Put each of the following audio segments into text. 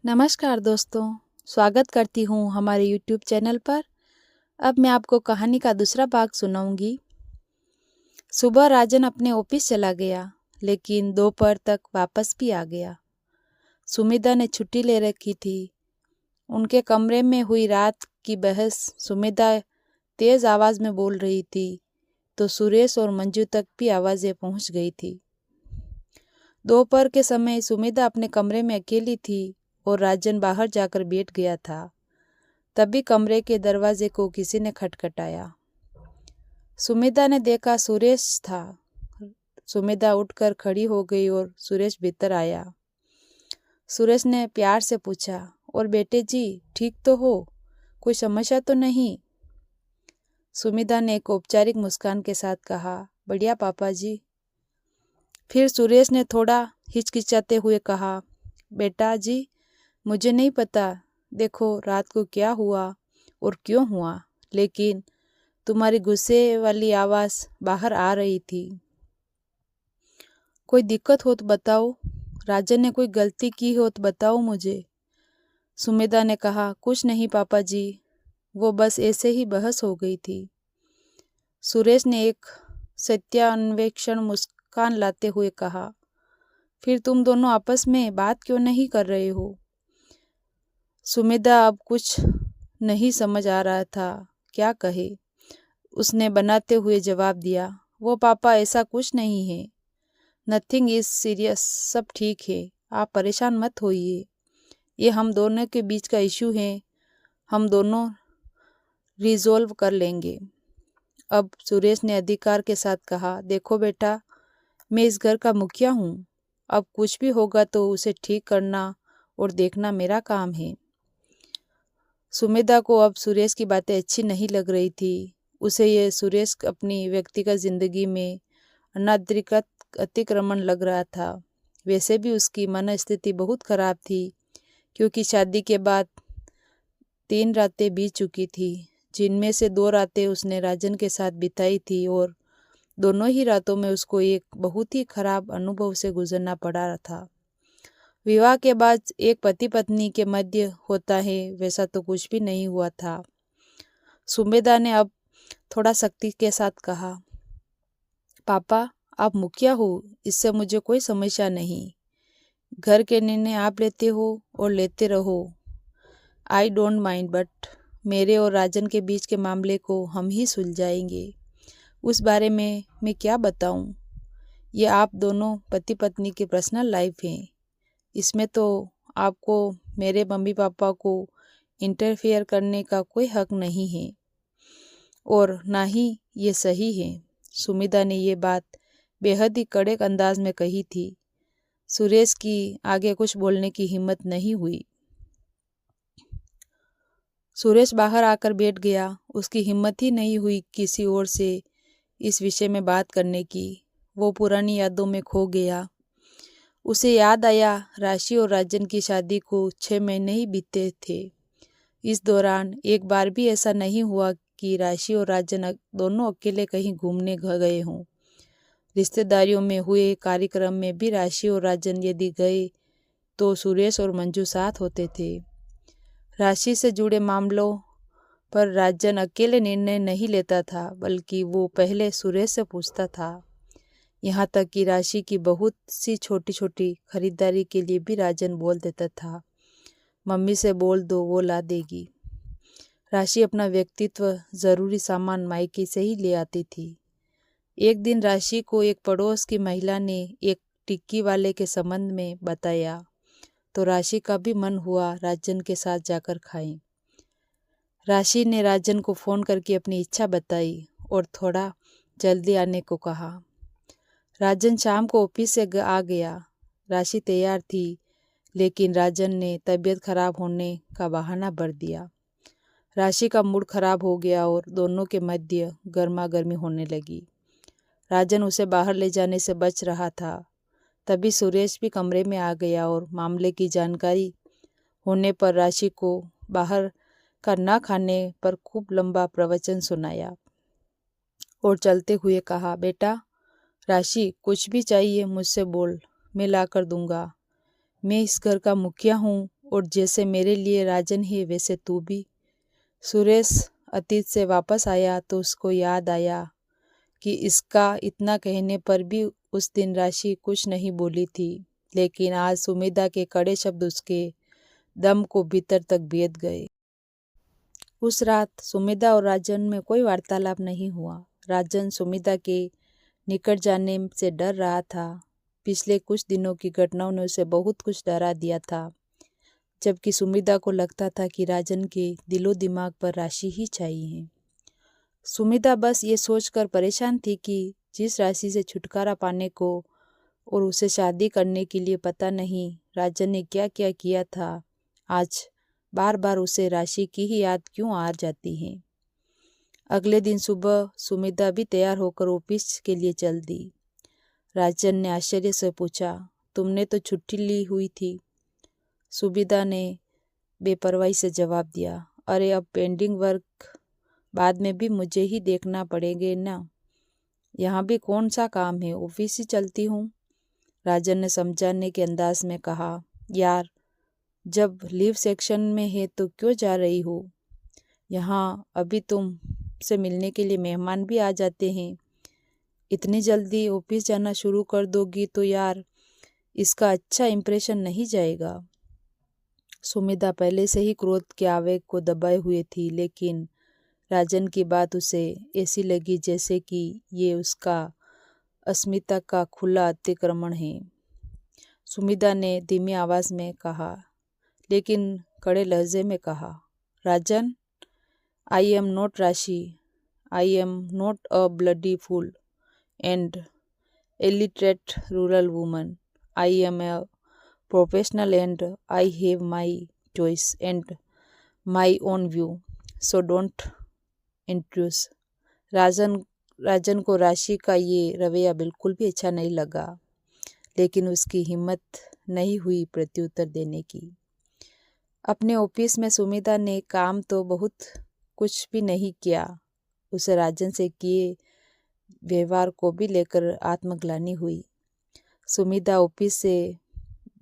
नमस्कार दोस्तों, स्वागत करती हूँ हमारे यूट्यूब चैनल पर। अब मैं आपको कहानी का दूसरा भाग सुनाऊंगी। सुबह राजन अपने ऑफिस चला गया, लेकिन दोपहर तक वापस भी आ गया। सुमिता ने छुट्टी ले रखी थी। उनके कमरे में हुई रात की बहस सुमिता तेज आवाज में बोल रही थी, तो सुरेश और मंजू तक भी आवाजें पहुंच गई थी। दोपहर के समय सुमिता अपने कमरे में अकेली थी और राजन बाहर जाकर बैठ गया था। तभी कमरे के दरवाजे को किसी ने खटखटाया। सुमिता ने देखा सुरेश था। सुमिता उठकर खड़ी हो गई और सुरेश भीतर आया। सुरेश ने प्यार से पूछा, और बेटे जी ठीक तो हो? कोई समस्या तो नहीं? सुमिता ने एक औपचारिक मुस्कान के साथ कहा, बढ़िया पापा जी। फिर सुरेश ने थोड़ा हिचकिचाते हुए कहा, बेटा जी मुझे नहीं पता, देखो रात को क्या हुआ और क्यों हुआ, लेकिन तुम्हारी गुस्से वाली आवाज बाहर आ रही थी। कोई दिक्कत हो तो बताओ, राजन ने कोई गलती की हो तो बताओ मुझे। सुमिता ने कहा, कुछ नहीं पापा जी, वो बस ऐसे ही बहस हो गई थी। सुरेश ने एक सत्यान्वेषण मुस्कान लाते हुए कहा, फिर तुम दोनों आपस में बात क्यों नहीं कर रहे हो? सुमिता अब कुछ नहीं समझ आ रहा था क्या कहे। उसने बनाते हुए जवाब दिया, वो पापा ऐसा कुछ नहीं है, नथिंग इज सीरियस, सब ठीक है, आप परेशान मत होइए, ये हम दोनों के बीच का इशू है, हम दोनों रिजोल्व कर लेंगे। अब सुरेश ने अधिकार के साथ कहा, देखो बेटा मैं इस घर का मुखिया हूँ, अब कुछ भी होगा तो उसे ठीक करना और देखना मेरा काम है। सुमिता को अब सुरेश की बातें अच्छी नहीं लग रही थी। उसे ये सुरेश अपनी व्यक्तिगत जिंदगी में अनाधिकृत अतिक्रमण लग रहा था। वैसे भी उसकी मनस्थिति बहुत खराब थी, क्योंकि शादी के बाद 3 रातें बीत चुकी थी, जिनमें से 2 रातें उसने राजन के साथ बिताई थी और दोनों ही रातों में उसको एक बहुत ही खराब अनुभव से गुजरना पड़ा था। विवाह के बाद एक पति पत्नी के मध्य होता है, वैसा तो कुछ भी नहीं हुआ था। सुमिता ने अब थोड़ा सख्ती के साथ कहा, पापा आप मुखिया हो, इससे मुझे कोई समस्या नहीं, घर के निर्णय आप लेते हो और लेते रहो, आई डोंट माइंड, बट मेरे और राजन के बीच के मामले को हम ही सुलझाएंगे। उस बारे में मैं क्या बताऊं? ये आप दोनों पति पत्नी की पर्सनल लाइफ है, इसमें तो आपको मेरे मम्मी पापा को इंटरफेयर करने का कोई हक नहीं है, और ना ही ये सही है। सुमिता ने ये बात बेहद ही कड़क अंदाज में कही थी। सुरेश की आगे कुछ बोलने की हिम्मत नहीं हुई। सुरेश बाहर आकर बैठ गया। उसकी हिम्मत ही नहीं हुई किसी और से इस विषय में बात करने की। वो पुरानी यादों में खो गया। उसे याद आया राशि और राजन की शादी को 6 महीने ही बीते थे। इस दौरान एक बार भी ऐसा नहीं हुआ कि राशि और राजन दोनों अकेले कहीं घूमने गए हों। रिश्तेदारियों में हुए कार्यक्रम में भी राशि और राजन यदि गए तो सुरेश और मंजू साथ होते थे। राशि से जुड़े मामलों पर राजन अकेले निर्णय नहीं लेता था, बल्कि वो पहले सुरेश से पूछता था। यहाँ तक कि राशि की बहुत सी छोटी छोटी खरीदारी के लिए भी राजन बोल देता था, मम्मी से बोल दो वो ला देगी। राशि अपना व्यक्तित्व जरूरी सामान मायके से ही ले आती थी। एक दिन राशि को एक पड़ोस की महिला ने एक टिक्की वाले के संबंध में बताया, तो राशि का भी मन हुआ राजन के साथ जाकर खाएं। राशि ने राजन को फोन करके अपनी इच्छा बताई और थोड़ा जल्दी आने को कहा। राजन शाम को ऑफिस से आ गया। राशि तैयार थी, लेकिन राजन ने तबीयत खराब होने का बहाना भर दिया। राशि का मूड खराब हो गया और दोनों के मध्य गर्मा गर्मी होने लगी। राजन उसे बाहर ले जाने से बच रहा था। तभी सुरेश भी कमरे में आ गया और मामले की जानकारी होने पर राशि को बाहर का ना खाने पर खूब लंबा प्रवचन सुनाया और चलते हुए कहा, बेटा राशि कुछ भी चाहिए मुझसे बोल, मैं ला कर दूंगा। मैं इस घर का मुखिया हूँ और जैसे मेरे लिए राजन है वैसे तू भी। सुरेश अतीत से वापस आया तो उसको याद आया कि इसका इतना कहने पर भी उस दिन राशि कुछ नहीं बोली थी, लेकिन आज सुमिता के कड़े शब्द उसके दम को भीतर तक भेद गए। उस रात सुमिता और राजन में कोई वार्तालाप नहीं हुआ। राजन सुमिता के निकट जाने से डर रहा था। पिछले कुछ दिनों की घटनाओं ने उसे बहुत कुछ डरा दिया था, जबकि सुमिता को लगता था कि राजन के दिलो दिमाग पर राशि ही छाई है। सुमिता बस ये सोचकर परेशान थी कि जिस राशि से छुटकारा पाने को और उसे शादी करने के लिए पता नहीं राजन ने क्या क्या किया था, आज बार बार उसे राशि की ही याद क्यों आ जाती है। अगले दिन सुबह सुमिता भी तैयार होकर ऑफिस के लिए चल दी। राजन ने आश्चर्य से पूछा, तुमने तो छुट्टी ली हुई थी। सुमिता ने बेपरवाही से जवाब दिया, अरे अब पेंडिंग वर्क बाद में भी मुझे ही देखना पड़ेगा ना, यहाँ भी कौन सा काम है, ऑफिस ही चलती हूँ। राजन ने समझाने के अंदाज में कहा, यार जब लीव सेक्शन में है तो क्यों जा रही हो, यहाँ अभी तुमसे मिलने के लिए मेहमान भी आ जाते हैं, इतनी जल्दी ऑफिस जाना शुरू कर दोगी तो यार इसका अच्छा इम्प्रेशन नहीं जाएगा। सुमिता पहले से ही क्रोध के आवेग को दबाए हुए थी, लेकिन राजन की बात उसे ऐसी लगी जैसे कि ये उसका अस्मिता का खुला अतिक्रमण है। सुमिता ने धीमी आवाज में कहा, लेकिन कड़े लहजे में कहा, राजन, आई am not Rashi, I am not a bloody fool and illiterate rural woman. I am a professional and I have my choice and my own view. So don't intrude. राजन को राशि का ये रवैया बिल्कुल भी अच्छा नहीं लगा, लेकिन उसकी हिम्मत नहीं हुई प्रत्युत्तर देने की। अपने ऑफिस में सुमिता ने काम तो बहुत कुछ भी नहीं किया, उसे राजन से किए व्यवहार को भी लेकर आत्मग्लानि हुई। सुमिता ऑफिस से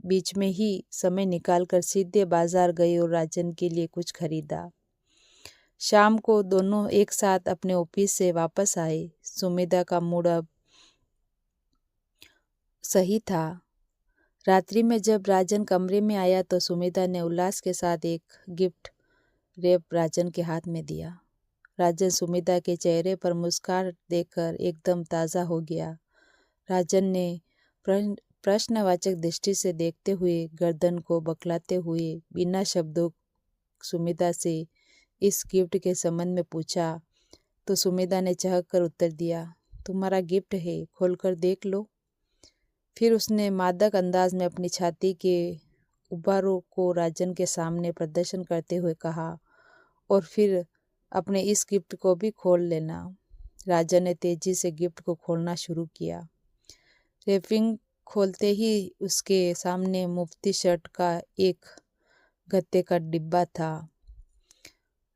बीच में ही समय निकालकर सीधे बाजार गई और राजन के लिए कुछ खरीदा। शाम को दोनों एक साथ अपने ऑफिस से वापस आए। सुमिता का मूड अब सही था। रात्रि में जब राजन कमरे में आया तो सुमिता ने उल्लास के साथ एक गिफ्ट रैप राजन के हाथ में दिया। राजन सुमिता के चेहरे पर मुस्कान देखकर एकदम ताज़ा हो गया। राजन ने प्रश्नवाचक दृष्टि से देखते हुए गर्दन को बकलाते हुए बिना शब्दों सुमिता से इस गिफ्ट के संबंध में पूछा, तो सुमिता ने चहक कर उत्तर दिया, तुम्हारा गिफ्ट है, खोलकर देख लो। फिर उसने मादक अंदाज में अपनी छाती के उभारों को राजन के सामने प्रदर्शन करते हुए कहा, और फिर अपने इस गिफ्ट को भी खोल लेना। राजन ने तेजी से गिफ्ट को खोलना शुरू किया। रैपिंग खोलते ही उसके सामने मुफ्ती शर्ट का एक गत्ते का डिब्बा था।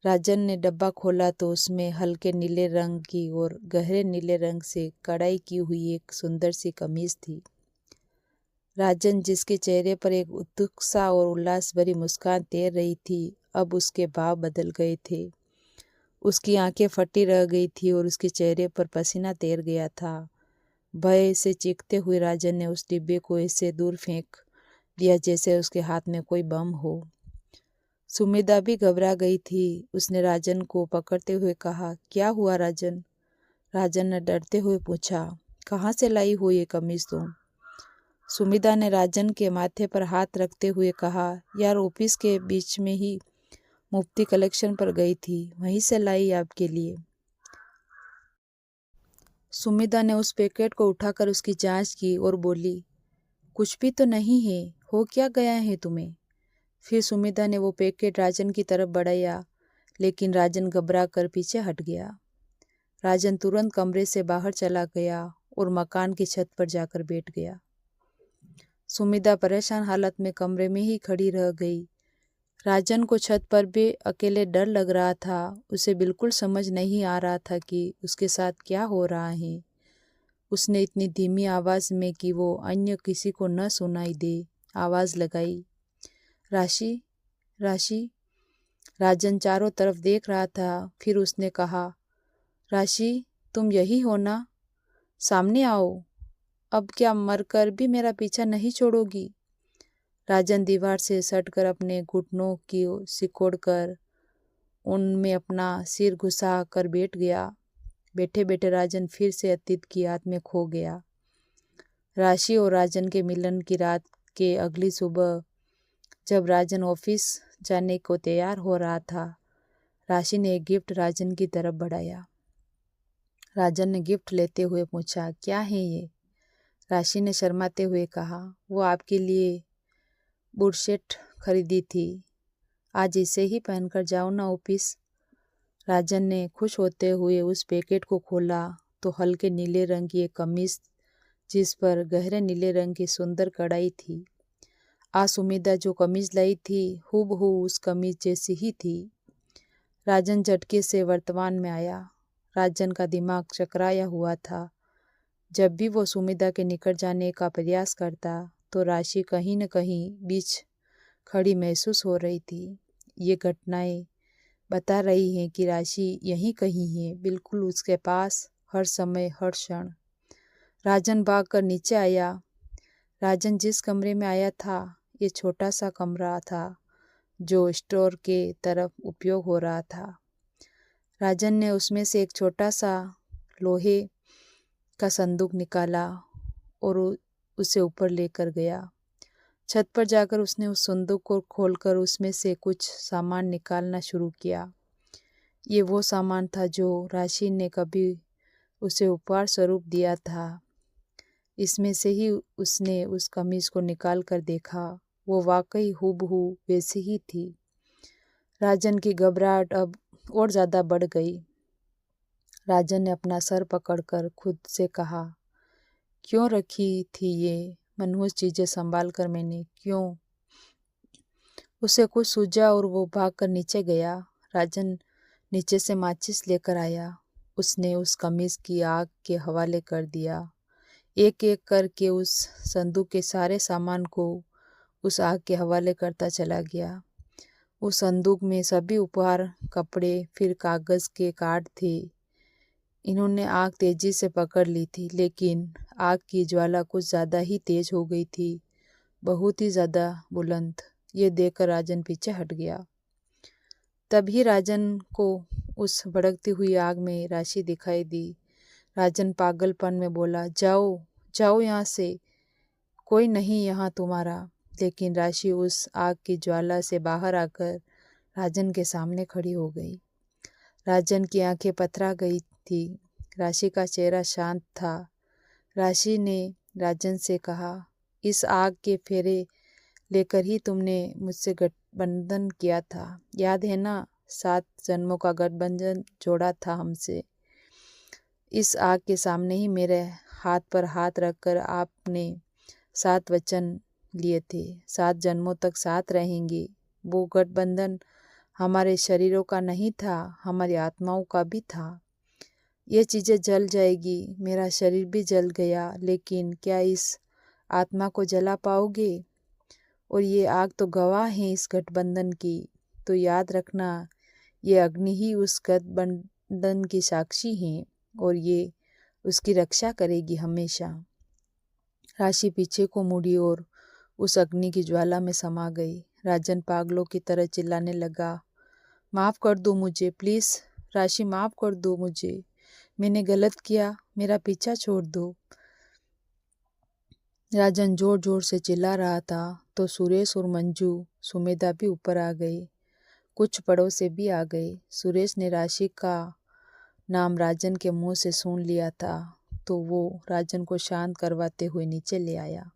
राजन ने डब्बा खोला तो उसमें हल्के नीले रंग की और गहरे नीले रंग से कढ़ाई की हुई एक सुंदर सी कमीज थी। राजन, जिसके चेहरे पर एक उत्सुकता और उल्लास भरी मुस्कान तैर रही थी, अब उसके भाव बदल गए थे। उसकी आंखें फटी रह गई थी और उसके चेहरे पर पसीना तैर गया था। भय से चीखते हुए राजन ने उस डिब्बे को ऐसे दूर फेंक दिया जैसे उसके हाथ में कोई बम हो। सुमिता भी घबरा गई थी। उसने राजन को पकड़ते हुए कहा, क्या हुआ राजन? राजन ने डरते हुए पूछा, कहाँ से लाई हो ये कमीज तुम? सुमिता ने राजन के माथे पर हाथ रखते हुए कहा, यार ऑफिस के बीच में ही मुफ्ती कलेक्शन पर गई थी, वहीं से लाई आपके लिए। सुमिता ने उस पैकेट को उठाकर उसकी जांच की और बोली, कुछ भी तो नहीं है, हो क्या गया है तुम्हें? फिर सुमिता ने वो पैकेट राजन की तरफ बढ़ाया, लेकिन राजन घबरा कर पीछे हट गया। राजन तुरंत कमरे से बाहर चला गया और मकान की छत पर जाकर बैठ गया। सुमिता परेशान हालत में कमरे में ही खड़ी रह गई। राजन को छत पर भी अकेले डर लग रहा था। उसे बिल्कुल समझ नहीं आ रहा था कि उसके साथ क्या हो रहा है। उसने इतनी धीमी आवाज़ में कि वो अन्य किसी को न सुनाई दे आवाज़ लगाई, राशि, राशि? राजन चारों तरफ देख रहा था। फिर उसने कहा, राशि, तुम यही हो ना? सामने आओ। अब क्या मरकर भी मेरा पीछा नहीं छोड़ोगी? राजन दीवार से सटकर अपने घुटनों की सिकोड़कर उनमें अपना सिर घुसा कर बैठ गया। बैठे बैठे राजन फिर से अतीत की याद में खो गया। राशि और राजन के मिलन की रात के अगली सुबह जब राजन ऑफिस जाने को तैयार हो रहा था, राशि ने एक गिफ्ट राजन की तरफ बढ़ाया। राजन ने गिफ्ट लेते हुए पूछा, क्या है ये? राशि ने शर्माते हुए कहा, वो आपके लिए बुशर्ट खरीदी थी, आज इसे ही पहनकर जाओ ना ऑफिस। राजन ने खुश होते हुए उस पैकेट को खोला तो हल्के नीले रंग की एक कमीज जिस पर गहरे नीले रंग की सुंदर कढ़ाई थी। आसुमिदा जो कमीज लाई थी हूबहू उस कमीज जैसी ही थी। राजन झटके से वर्तमान में आया। राजन का दिमाग चकराया हुआ था। जब भी वो सुमिदा के निकट जाने का प्रयास करता तो राशि कहीं न कहीं बीच खड़ी महसूस हो रही थी। ये घटनाएं बता रही हैं कि राशि यहीं कहीं है, बिल्कुल उसके पास, हर समय, हर क्षण। राजन भागकर नीचे आया। राजन जिस कमरे में आया था ये छोटा सा कमरा था जो स्टोर के तरफ उपयोग हो रहा था। राजन ने उसमें से एक छोटा सा लोहे का संदूक निकाला और उसे ऊपर लेकर गया। छत पर जाकर उसने उस संदूक को खोलकर उसमें से कुछ सामान निकालना शुरू किया। ये वो सामान था जो राशि ने कभी उसे उपहार स्वरूप दिया था। इसमें से ही उसने उस कमीज को निकाल कर देखा। वो वाकई हूबहू वैसी ही थी। राजन की घबराहट अब और ज़्यादा बढ़ गई। राजन ने अपना सर पकड़कर खुद से कहा, क्यों रखी थी ये मनहूस चीज़ें संभाल कर मैंने, क्यों? उसे कुछ सूझा और वो भागकर नीचे गया। राजन नीचे से माचिस लेकर आया। उसने उस कमीज की आग के हवाले कर दिया। एक एक करके उस संदूक के सारे सामान को उस आग के हवाले करता चला गया। उस संदूक में सभी उपहार, कपड़े, फिर कागज़ के कार्ड थे। इन्होंने आग तेजी से पकड़ ली थी, लेकिन आग की ज्वाला कुछ ज़्यादा ही तेज हो गई थी, बहुत ही ज़्यादा बुलंद। ये देखकर राजन पीछे हट गया। तभी राजन को उस भड़कती हुई आग में राशि दिखाई दी। राजन पागलपन में बोला, जाओ जाओ यहाँ से, कोई नहीं यहाँ तुम्हारा। लेकिन राशि उस आग की ज्वाला से बाहर आकर राजन के सामने खड़ी हो गई। राजन की आंखें पथरा गई थी। राशि का चेहरा शांत था। राशि ने राजन से कहा, इस आग के फेरे लेकर ही तुमने मुझसे गठबंधन किया था, याद है ना? 7 जन्मों का गठबंधन जोड़ा था हमसे। इस आग के सामने ही मेरे हाथ पर हाथ रखकर आपने 7 वचन लिए थे, 7 जन्मों तक साथ रहेंगे। वो गठबंधन हमारे शरीरों का नहीं था, हमारी आत्माओं का भी था। ये चीज़ें जल जाएगी, मेरा शरीर भी जल गया, लेकिन क्या इस आत्मा को जला पाओगे? और ये आग तो गवाह है इस गठबंधन की। तो याद रखना, ये अग्नि ही उस गठबंधन की साक्षी है और ये उसकी रक्षा करेगी हमेशा। राशि पीछे को मुड़ी और उस अग्नि की ज्वाला में समा गई। राजन पागलों की तरह चिल्लाने लगा, माफ़ कर दो मुझे, प्लीज़ राशि, माफ़ कर दो मुझे, मैंने गलत किया, मेरा पीछा छोड़ दो। राजन जोर जोर से चिल्ला रहा था तो सुरेश और मंजू, सुमेधा भी ऊपर आ गए। कुछ पड़ोसी भी आ गए। सुरेश ने राशि का नाम राजन के मुंह से सुन लिया था तो वो राजन को शांत करवाते हुए नीचे ले आया।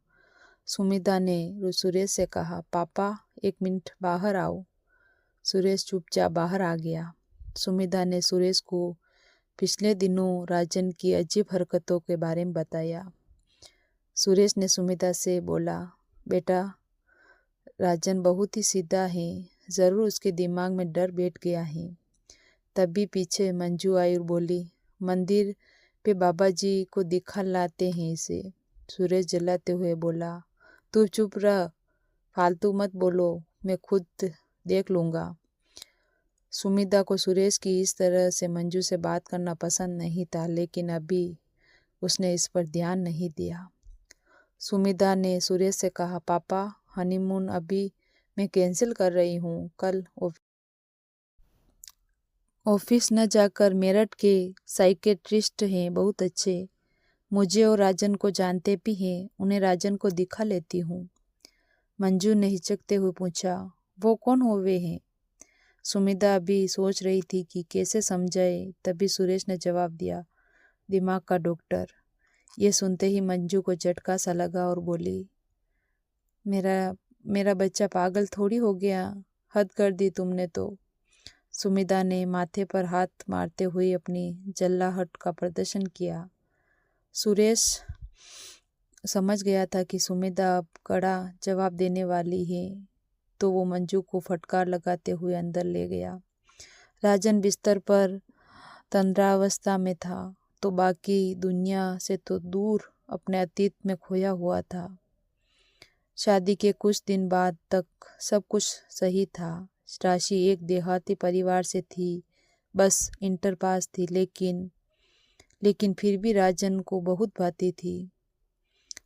सुमिता ने सुरेश से कहा, पापा 1 मिनट बाहर आओ। सुरेश चुपचाप बाहर आ गया। सुमिता ने सुरेश को पिछले दिनों राजन की अजीब हरकतों के बारे में बताया। सुरेश ने सुमिता से बोला, बेटा राजन बहुत ही सीधा है, ज़रूर उसके दिमाग में डर बैठ गया है। तभी पीछे मंजू आई और बोली, मंदिर पे बाबा जी को दिखा लाते हैं इसे। सुरेश जलाते हुए बोला, तू चुप रह, फालतू मत बोलो, मैं खुद देख लूँगा। सुमिता को सुरेश की इस तरह से मंजू से बात करना पसंद नहीं था, लेकिन अभी उसने इस पर ध्यान नहीं दिया। सुमिता ने सुरेश से कहा, पापा हनीमून अभी मैं कैंसिल कर रही हूँ। कल ऑफिस न जाकर मेरठ के साइकेट्रिस्ट हैं, बहुत अच्छे, मुझे और राजन को जानते भी हैं, उन्हें राजन को दिखा लेती हूँ। मंजू ने हिचकते हुए पूछा, वो कौन हुए हैं? सुमिता अभी सोच रही थी कि कैसे समझाए, तभी सुरेश ने जवाब दिया, दिमाग का डॉक्टर। ये सुनते ही मंजू को झटका सा लगा और बोली, मेरा बच्चा पागल थोड़ी हो गया, हद कर दी तुमने तो। सुमिता ने माथे पर हाथ मारते हुए अपनी जल्लाहट का प्रदर्शन किया। सुरेश समझ गया था कि सुमिता अब कड़ा जवाब देने वाली है, तो वो मंजू को फटकार लगाते हुए अंदर ले गया। राजन बिस्तर पर तंद्रावस्था में था, तो बाकी दुनिया से तो दूर अपने अतीत में खोया हुआ था। शादी के कुछ दिन बाद तक सब कुछ सही था। राशि एक देहाती परिवार से थी, बस इंटर पास थी, लेकिन फिर भी राजन को बहुत भाती थी।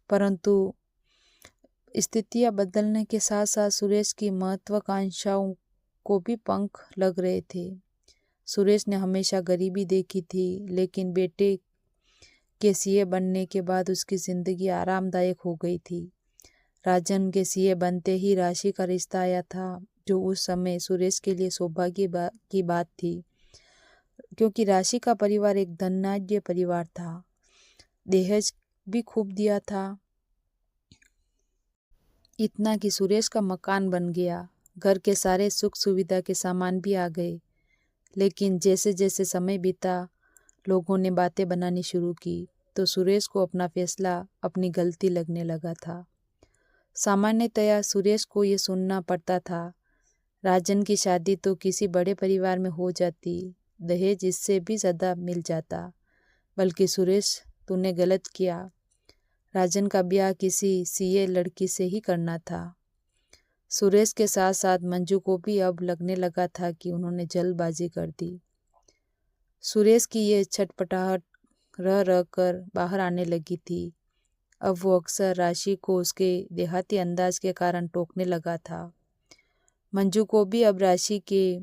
परंतु स्थितियां बदलने के साथ साथ सुरेश की महत्वाकांक्षाओं को भी पंख लग रहे थे। सुरेश ने हमेशा गरीबी देखी थी, लेकिन बेटे के सीए बनने के बाद उसकी जिंदगी आरामदायक हो गई थी। राजन के सीए बनते ही राशि का रिश्ता आया था, जो उस समय सुरेश के लिए सौभाग्य की बात थी, क्योंकि राशि का परिवार एक धनाढ्य परिवार था। दहेज भी खूब दिया था, इतना कि सुरेश का मकान बन गया, घर के सारे सुख सुविधा के सामान भी आ गए। लेकिन जैसे जैसे समय बीता, लोगों ने बातें बनानी शुरू की, तो सुरेश को अपना फैसला अपनी गलती लगने लगा था। सामान्यतया सुरेश को ये सुनना पड़ता था, राजन की शादी तो किसी बड़े परिवार में हो जाती, दहेज इससे भी ज़्यादा मिल जाता। बल्कि सुरेश, तूने गलत किया, राजन का ब्याह किसी सीए लड़की से ही करना था। सुरेश के साथ साथ मंजू को भी अब लगने लगा था कि उन्होंने जल्दबाजी कर दी। सुरेश की ये छटपटाहट रह रह कर बाहर आने लगी थी। अब वो अक्सर राशि को उसके देहाती अंदाज के कारण टोकने लगा था। मंजू को भी अब राशि के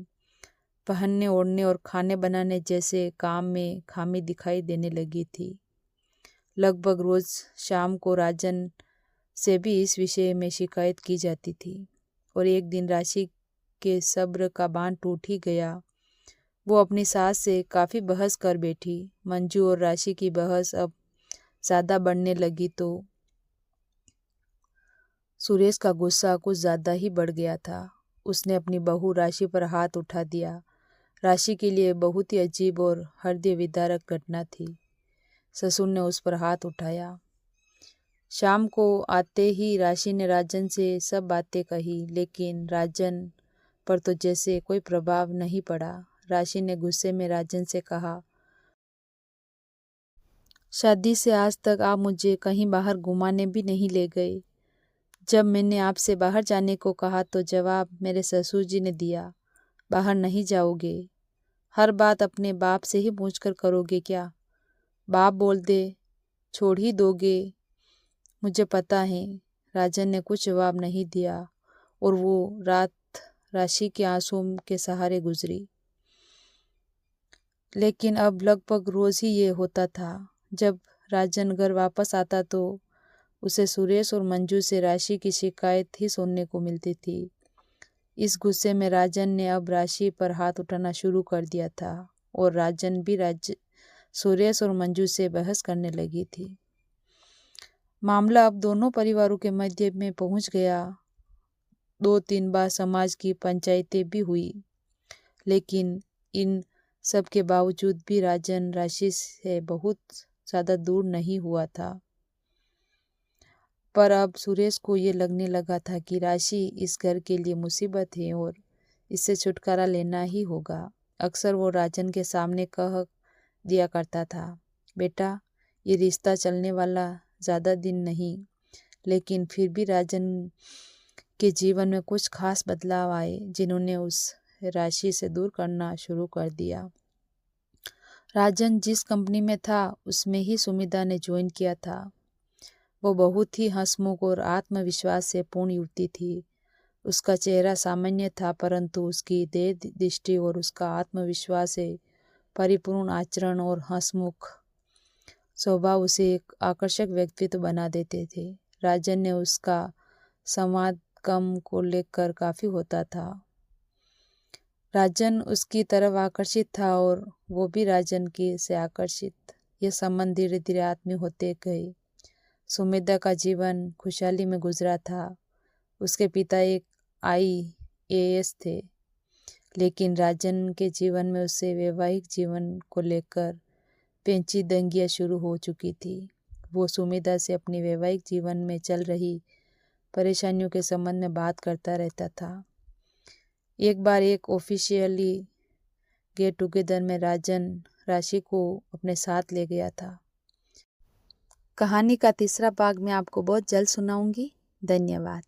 पहनने ओढ़ने और खाने बनाने जैसे काम में खामी दिखाई देने लगी थी। लगभग रोज शाम को राजन से भी इस विषय में शिकायत की जाती थी, और एक दिन राशि के सब्र का बांध टूट ही गया। वो अपनी सास से काफ़ी बहस कर बैठी। मंजू और राशि की बहस अब ज़्यादा बढ़ने लगी तो सुरेश का गुस्सा कुछ ज़्यादा ही बढ़ गया था। उसने अपनी बहू राशि पर हाथ उठा दिया। राशि के लिए बहुत ही अजीब और हृदय विदारक घटना थी। ससुर ने उस पर हाथ उठाया। शाम को आते ही राशि ने राजन से सब बातें कही, लेकिन राजन पर तो जैसे कोई प्रभाव नहीं पड़ा। राशि ने गुस्से में राजन से कहा, शादी से आज तक आप मुझे कहीं बाहर घुमाने भी नहीं ले गए। जब मैंने आपसे बाहर जाने को कहा तो जवाब मेरे ससुर जी ने दिया, बाहर नहीं जाओगे। हर बात अपने बाप से ही पूछकर करोगे क्या? बाप बोल दे छोड़ ही दोगे? मुझे पता है। राजन ने कुछ जवाब नहीं दिया, और वो रात राशि के आंसुओं के सहारे गुजरी। लेकिन अब लगभग रोज ही ये होता था। जब राजन घर वापस आता तो उसे सुरेश और मंजू से राशि की शिकायत ही सुनने को मिलती थी। इस गुस्से में राजन ने अब राशि पर हाथ उठाना शुरू कर दिया था, और राजन भी सुरेश और मंजू से बहस करने लगी थी। मामला अब दोनों परिवारों के मध्य में पहुंच गया। 2-3 बार समाज की पंचायतें भी हुई, लेकिन इन सब के बावजूद भी राजन राशि से बहुत ज़्यादा दूर नहीं हुआ था। पर अब सुरेश को ये लगने लगा था कि राशि इस घर के लिए मुसीबत है और इससे छुटकारा लेना ही होगा। अक्सर वो राजन के सामने कह दिया करता था, बेटा ये रिश्ता चलने वाला ज़्यादा दिन नहीं। लेकिन फिर भी राजन के जीवन में कुछ खास बदलाव आए जिन्होंने उस राशि से दूर करना शुरू कर दिया। राजन जिस कंपनी में था उसमें ही सुमिता ने ज्वाइन किया था। वो बहुत ही हंसमुख और आत्मविश्वास से पूर्ण युवती थी। उसका चेहरा सामान्य था, परंतु उसकी देह दृष्टि और उसका आत्मविश्वास से परिपूर्ण आचरण और हंसमुख स्वभाव उसे एक आकर्षक व्यक्तित्व बना देते थे। राजन ने उसका संवाद कम को लेकर काफ़ी होता था। राजन उसकी तरफ आकर्षित था और वो भी राजन की से आकर्षित। यह संबंध धीरे धीरे आत्मीय होते गए। सुमिता का जीवन खुशहाली में गुजरा था। उसके पिता एक IAS थे, लेकिन राजन के जीवन में उससे वैवाहिक जीवन को लेकर पेचीदगियां शुरू हो चुकी थी। वो सुमिता से अपनी वैवाहिक जीवन में चल रही परेशानियों के संबंध में बात करता रहता था। एक बार एक ऑफिशियली गेट टुगेदर में राजन राशि को अपने साथ ले गया था। कहानी का तीसरा भाग मैं आपको बहुत जल्द सुनाऊंगी। धन्यवाद।